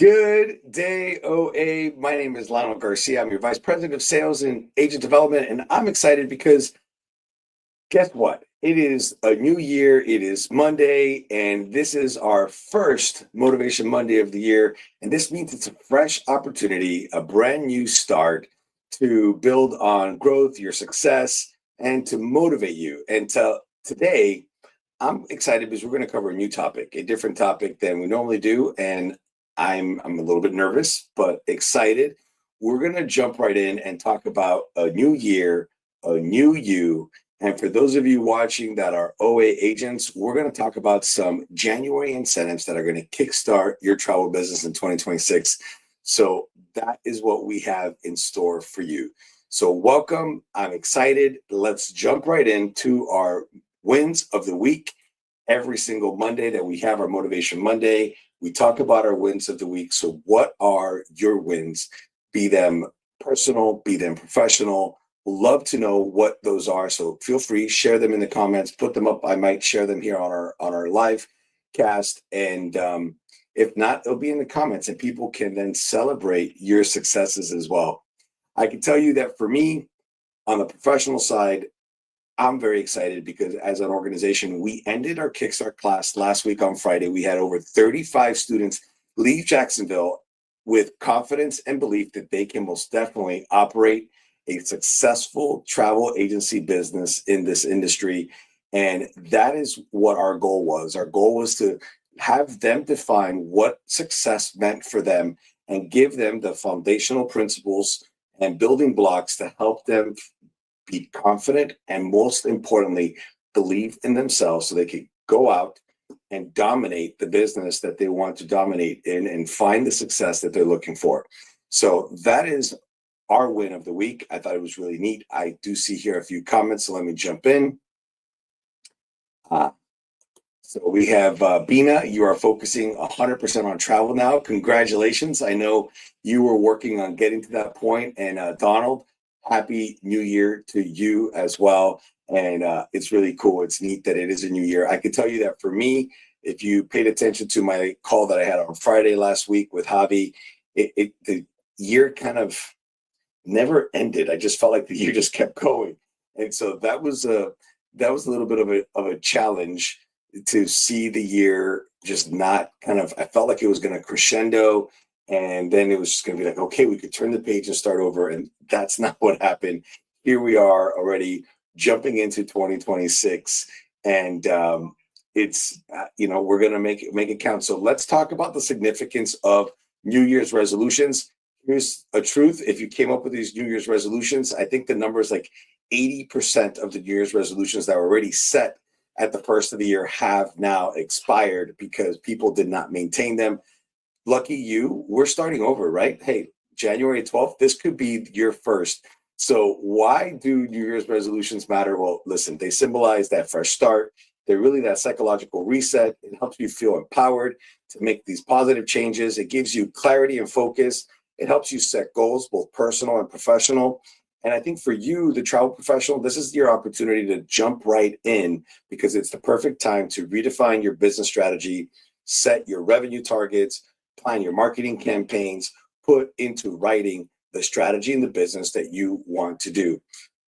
Good day, OA. My name is Lionel Garcia. I'm your Vice President of Sales and Agent Development, and I'm excited because guess what? It is a new year. It is Monday, and this is our first Motivation Monday of the year. And this means it's a fresh opportunity, a brand new start to build on growth, your success, and to motivate you. And today, I'm excited because we're going to cover a new topic, a different topic than we normally do. And I'm a little bit nervous, but excited. We're going to jump right in and talk about a new year, a new you. And for those of you watching that are OA agents, we're going to talk about some January incentives that are going to kickstart your travel business in 2026. So that is what we have in store for you. So welcome. I'm excited. Let's jump right into our wins of the week. Every single Monday that we have our Motivation Monday, we talk about our wins of the week. So what are your wins? Be them personal, be them professional. Love to know what those are. So feel free, share them in the comments, put them up. I might share them here on our live cast. And if not, it'll be in the comments and people can then celebrate your successes as well. I can tell you that for me, on the professional side, I'm very excited because as an organization, we ended our Kickstart class last week on Friday. We had over 35 students leave Jacksonville with confidence and belief that they can most definitely operate a successful travel agency business in this industry. And that is what our goal was. Our goal was to have them define what success meant for them and give them the foundational principles and building blocks to help them be confident and, most importantly, believe in themselves so they could go out and dominate the business that they want to dominate in and find the success that they're looking for. So that is our win of the week. I thought it was really neat. I do see here a few comments, so let me jump in. So we have Bina, you are focusing 100% on travel now. Congratulations. I know you were working on getting to that point. And Donald, happy new year to you as well. And it's really cool. It's neat that it is a new year. I can tell you that for me, if you paid attention to my call that I had on Friday last week with Javi, the year kind of never ended. I just felt like the year just kept going. And so that was a little bit of a challenge to see the year just not kind of, I felt like it was going to crescendo. And then it was just going to be like, okay, we could turn the page and start over. And that's not what happened. Here we are already jumping into 2026. And it's, we're going to make it count. So let's talk about the significance of New Year's resolutions. Here's a truth. If you came up with these New Year's resolutions, I think the number is like 80% of the New Year's resolutions that were already set at the first of the year have now expired because people did not maintain them. Lucky you, we're starting over, right? Hey, January 12th, this could be your first. So why do New Year's resolutions matter? Well, listen, they symbolize that fresh start. They're really that psychological reset. It helps you feel empowered to make these positive changes. It gives you clarity and focus. It helps you set goals, both personal and professional. And I think for you, the travel professional, this is your opportunity to jump right in because it's the perfect time to redefine your business strategy, set your revenue targets, plan your marketing campaigns, put into writing the strategy in the business that you want to do.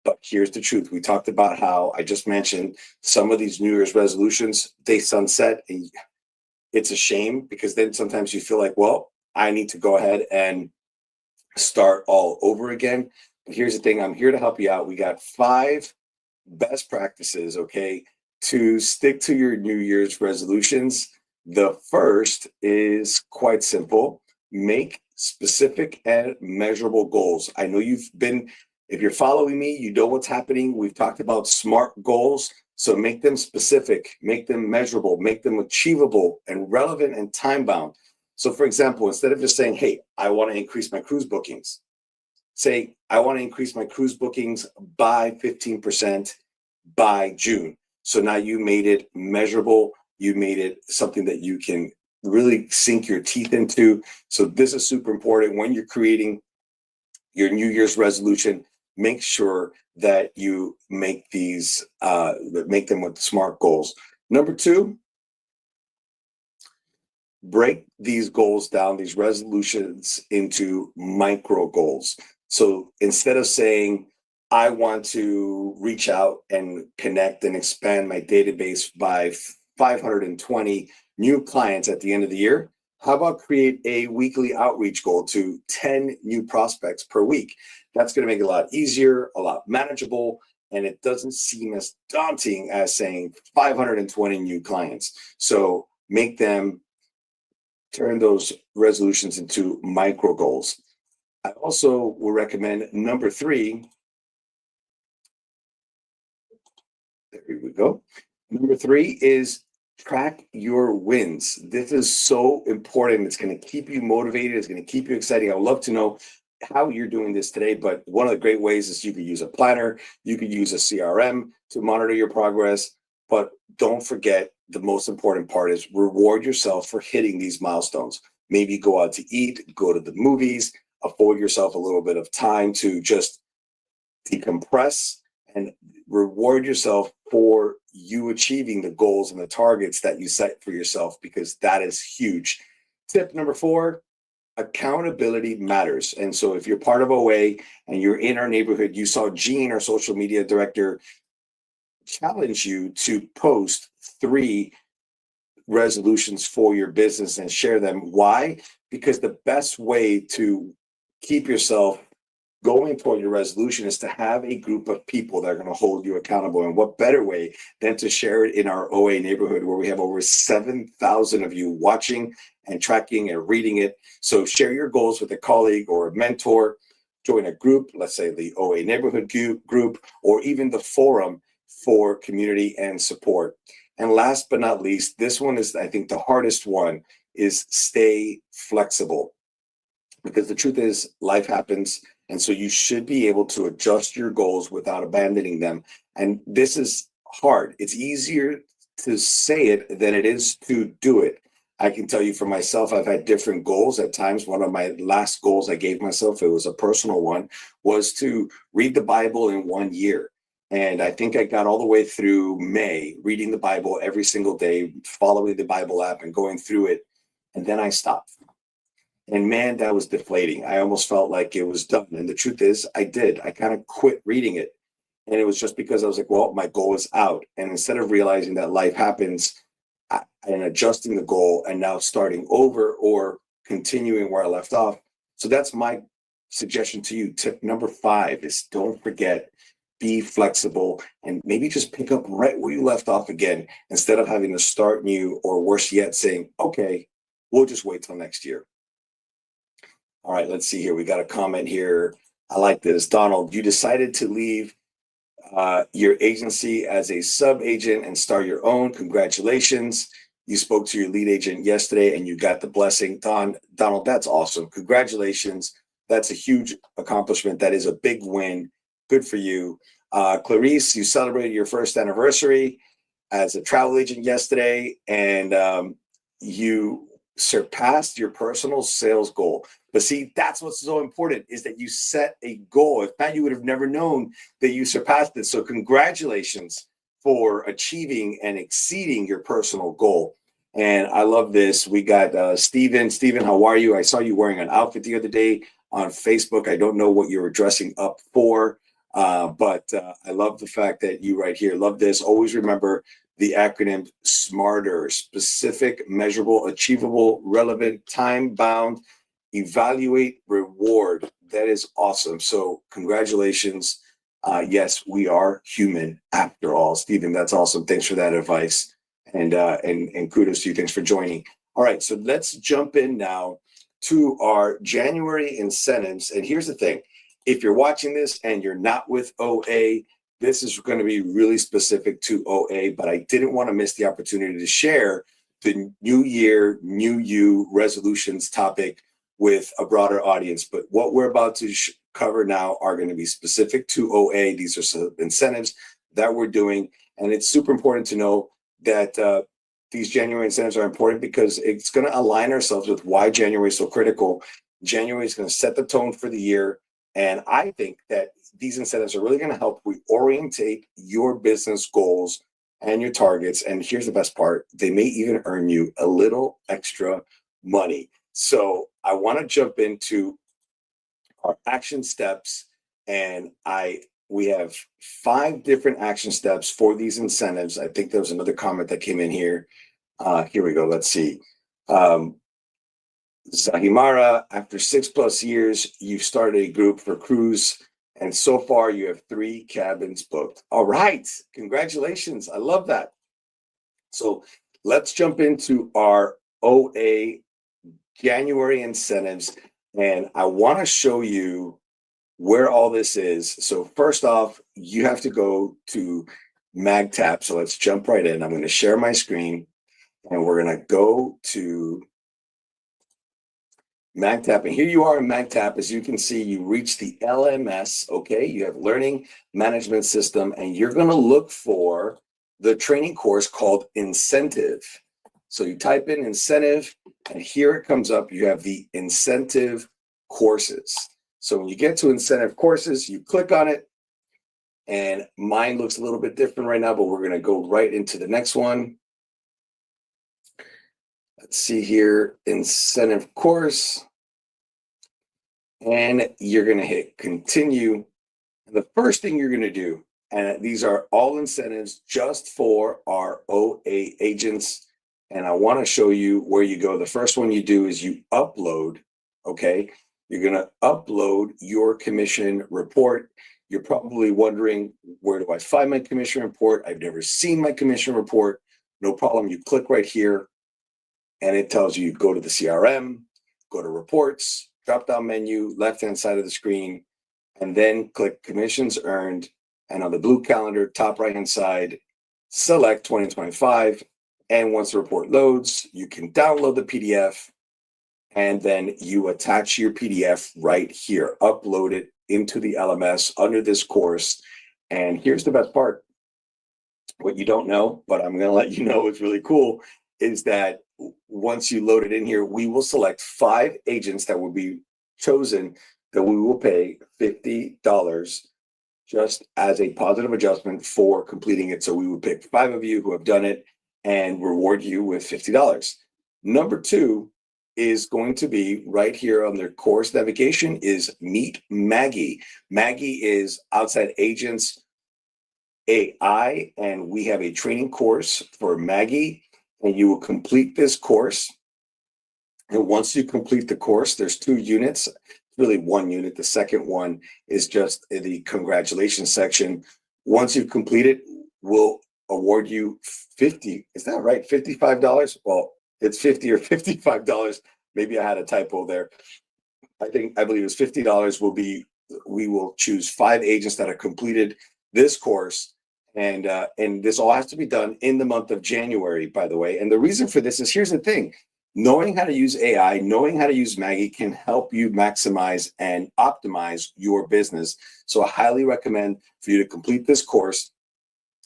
But here's the truth. We talked about how I just mentioned some of these New Year's resolutions, they sunset. And it's a shame because then sometimes you feel like, well, I need to go ahead and start all over again. But here's the thing. I'm here to help you out. We got 5 best practices, okay, to stick to your New Year's resolutions. The first is quite simple. Make specific and measurable goals. I know if you're following me, you know what's happening. We've talked about SMART goals. So make them specific, make them measurable, make them achievable and relevant and time-bound. So for example, instead of just saying, hey, I want to increase my cruise bookings, say, I want to increase my cruise bookings by 15% by June. So now you made it measurable. You made it something that you can really sink your teeth into. So this is super important when you're creating your New Year's resolution. Make sure that you make these, make them with SMART goals. Number 2, break these goals down, these resolutions, into micro goals. So instead of saying, I want to reach out and connect and expand my database by 520 new clients at the end of the year, how about create a weekly outreach goal to 10 new prospects per week? That's going to make it a lot easier, a lot manageable, and it doesn't seem as daunting as saying 520 new clients. So turn those resolutions into micro goals. I also will recommend number 3. There we go. Number 3 is track your wins. This is so important. It's going to keep you motivated. It's going to keep you excited. I would love to know how you're doing this today, but one of the great ways is you could use a planner, you could use a CRM to monitor your progress, but don't forget the most important part is reward yourself for hitting these milestones. Maybe go out to eat, go to the movies, afford yourself a little bit of time to just decompress and reward yourself for you achieving the goals and the targets that you set for yourself, because that is huge. Tip number 4, accountability matters. And so if you're part of OA and you're in our neighborhood, you saw Gene, our social media director, challenge you to post 3 resolutions for your business and share them. Why? Because the best way to keep yourself going toward your resolution is to have a group of people that are going to hold you accountable. And what better way than to share it in our OA neighborhood, where we have over 7,000 of you watching and tracking and reading it. So share your goals with a colleague or a mentor, join a group, let's say the OA neighborhood group, or even the forum for community and support. And last but not least, this one is, I think, the hardest one, is stay flexible. Because the truth is, life happens. And so you should be able to adjust your goals without abandoning them. And this is hard. It's easier to say it than it is to do it. I can tell you for myself, I've had different goals at times. One of my last goals I gave myself, it was a personal one, was to read the Bible in 1 year. And I think I got all the way through May, reading the Bible every single day, following the Bible app and going through it. And then I stopped. And man, that was deflating. I almost felt like it was done. And the truth is, I did. I kind of quit reading it. And it was just because I was like, well, my goal is out. And instead of realizing that life happens and adjusting the goal and now starting over or continuing where I left off. So that's my suggestion to you. Tip number 5 is don't forget, be flexible, and maybe just pick up right where you left off again, instead of having to start new, or worse yet, saying, okay, we'll just wait till next year. All right, let's see here. We got a comment here. I like this. Donald, you decided to leave your agency as a sub-agent and start your own. Congratulations. You spoke to your lead agent yesterday and you got the blessing. Donald, that's awesome. Congratulations. That's a huge accomplishment. That is a big win. Good for you. Clarice, you celebrated your first anniversary as a travel agent yesterday, and you surpassed your personal sales goal. But see, that's what's so important, is that you set a goal. If not, you would have never known that you surpassed it. So congratulations for achieving and exceeding your personal goal. And I love this. We got Steven. Steven, how are you? I saw you wearing an outfit the other day on Facebook. I don't know what you were dressing up for, but I love the fact that you right here. Love this. Always remember the acronym SMARTER: specific, measurable, achievable, relevant, time-bound, evaluate, reward. That is awesome. So congratulations. Yes, we are human after all. Stephen, that's awesome. Thanks for that advice. And kudos to you. Thanks for joining. All right, so let's jump in now to our January incentives. And here's the thing. If you're watching this and you're not with OA, this is going to be really specific to OA, but I didn't want to miss the opportunity to share the New Year, New You resolutions topic with a broader audience. But what we're about to cover now are going to be specific to OA. These are some incentives that we're doing. And it's super important to know that these January incentives are important, because it's going to align ourselves with why January is so critical. January is going to set the tone for the year. And I think that these incentives are really going to help reorientate your business goals and your targets. And here's the best part, they may even earn you a little extra money. So I want to jump into our action steps, and we have 5 different action steps for these incentives. I think there was another comment that came in here. Here we go. Let's see. Zahimara, after 6+ years, you've started a group for cruise, and so far you have 3 cabins booked. All right, congratulations. I love that. So let's jump into our OA January incentives, and I want to show you where all this is. So first off, you have to go to MagTap. So let's jump right in. I'm going to share my screen, and we're going to go to MagTap. And here you are in MagTap. As you can see, you reach the LMS. Okay, you have Learning Management System, and you're going to look for the training course called Incentive. So you type in incentive, and here it comes up. You have the incentive courses. So when you get to incentive courses, you click on it, and mine looks a little bit different right now, but we're going to go right into the next one. Let's see here, incentive course, and you're going to hit continue. The first thing you're going to do, and these are all incentives just for our OA agents, and I want to show you where you go. The first one you do is you upload, okay? You're going to upload your commission report. You're probably wondering, where do I find my commission report? I've never seen my commission report. No problem. You click right here, and it tells you go to the CRM, go to reports, drop-down menu, left-hand side of the screen, and then click commissions earned. And on the blue calendar, top right-hand side, select 2025. And once the report loads, you can download the PDF, and then you attach your PDF right here, upload it into the LMS under this course. And here's the best part. What you don't know, but I'm going to let you know, it's really cool, is that once you load it in here, we will select 5 agents that will be chosen that we will pay $50 just as a positive adjustment for completing it. So we will pick 5 of you who have done it and reward you with $50. Number 2 is going to be right here on their course navigation is Meet Maggie. Maggie is Outside Agents AI, and we have a training course for Maggie, and you will complete this course. And once you complete the course, there's 2 units, really 1 unit. The second one is just the congratulations section. Once you complete it, we'll award you is that right? $55? Well, it's $50 or $55. Maybe I had a typo there. I believe it's $50 we will choose 5 agents that have completed this course. And this all has to be done in the month of January, by the way. And the reason for this is, here's the thing. Knowing how to use AI, knowing how to use Maggie can help you maximize and optimize your business. So I highly recommend for you to complete this course,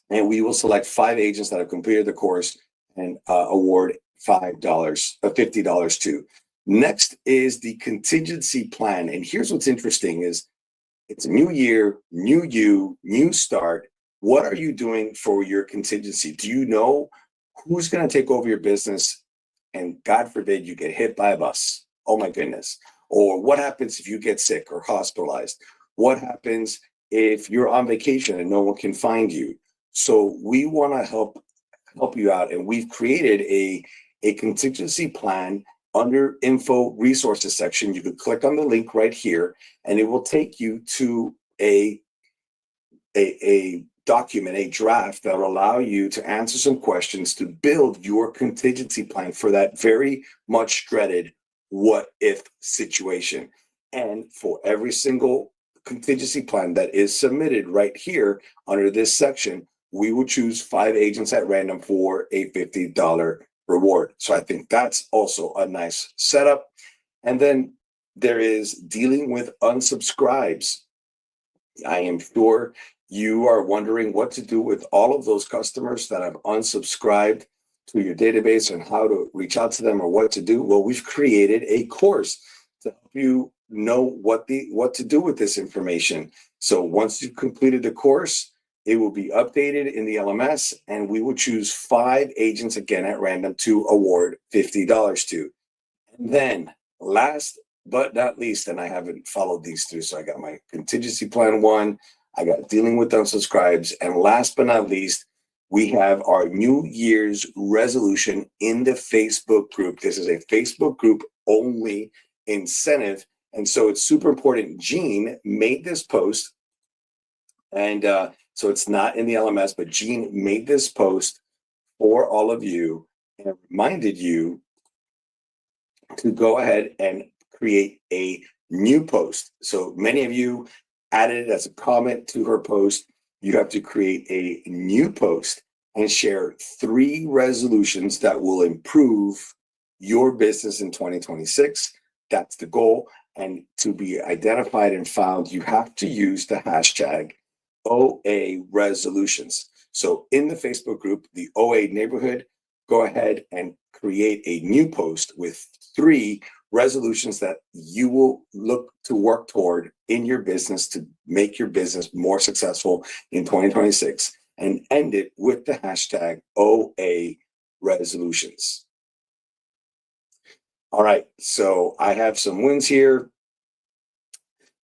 and we will select 5 agents that have completed the course and award $50 too. Next is the contingency plan. And here's what's interesting is it's a new year, new you, new start. What are you doing for your contingency? Do you know who's going to take over your business? And God forbid you get hit by a bus. Oh my goodness. Or what happens if you get sick or hospitalized? What happens if you're on vacation and no one can find you? So we want to help you out. And we've created a contingency plan under info resources section. You could click on the link right here, and it will take you to a document, a draft that will allow you to answer some questions to build your contingency plan for that very much dreaded what if situation. And for every single contingency plan that is submitted right here under this section, we will choose 5 agents at random for a $50 reward. So I think that's also a nice setup. And then there is dealing with unsubscribes. I am sure you are wondering what to do with all of those customers that have unsubscribed to your database and how to reach out to them or what to do. Well, we've created a course to help you know what to do with this information. So once you've completed the course, It will be updated in the LMS, and we will choose 5 agents again at random to award $50 to. And then last but not least, and I haven't followed these through, so I got my contingency plan 1, I got dealing with unsubscribes, and last but not least, we have our New Year's resolution in the Facebook group. This is a Facebook group only incentive, and so it's super important. Gene made this post, and so it's not in the LMS, but Gene made this post for all of you and reminded you to go ahead and create a new post. So many of you added it as a comment to her post. You have to create a new post and share 3 resolutions that will improve your business in 2026. That's the goal. And to be identified and found, you have to use the hashtag OA resolutions. So in the Facebook group, the OA neighborhood, go ahead and create a new post with 3 resolutions that you will look to work toward in your business to make your business more successful in 2026, and end it with the hashtag OA resolutions. All right, so I have some wins here.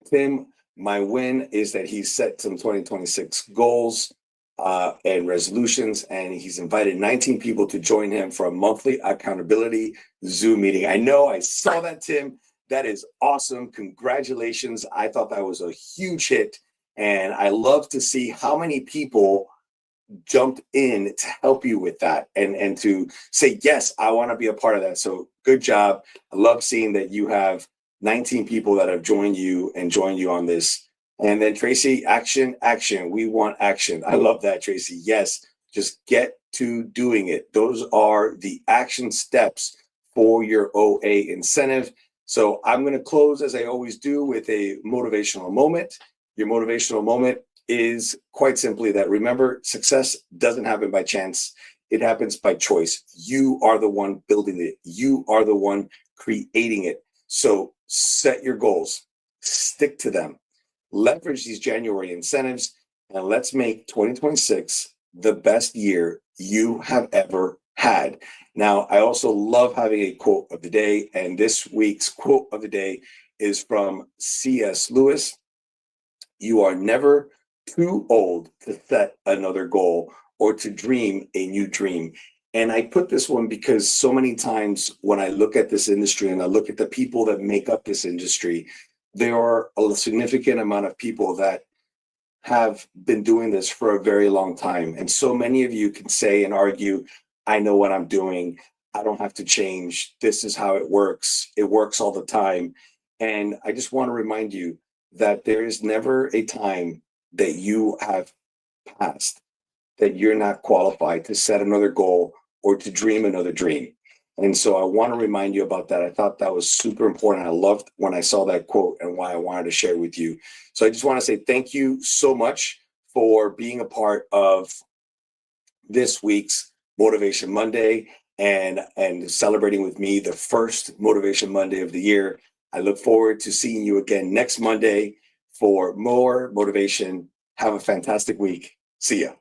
Tim, my win is that he's set some 2026 goals and resolutions, and he's invited 19 people to join him for a monthly accountability Zoom meeting. I know, I saw that, Tim. That is awesome. Congratulations. I thought that was a huge hit, and I love to see how many people jumped in to help you with that and to say, yes, I want to be a part of that. So good job. I love seeing that you have 19 people that have joined you on this. And then Tracy, action. We want action. I love that, Tracy. Yes, just get to doing it. Those are the action steps for your OA incentive. So I'm going to close, as I always do, with a motivational moment. Your motivational moment is quite simply that, remember, success doesn't happen by chance. It happens by choice. You are the one building it. You are the one creating it. So set your goals, stick to them, leverage these January incentives, and let's make 2026 the best year you have ever had. Now, I also love having a quote of the day, and this week's quote of the day is from C.S. Lewis. You are never too old to set another goal or to dream a new dream. And I put this one because so many times when I look at this industry and I look at the people that make up this industry, there are a significant amount of people that have been doing this for a very long time. And so many of you can say and argue, I know what I'm doing. I don't have to change. This is how it works. It works all the time. And I just want to remind you that there is never a time that you have passed that you're not qualified to set another goal or to dream another dream. And so I want to remind you about that. I thought that was super important. I loved when I saw that quote and why I wanted to share with you. So I just want to say thank you so much for being a part of this week's Motivation Monday and celebrating with me the first Motivation Monday of the year. I look forward to seeing you again next Monday for more motivation. Have a fantastic week. See ya.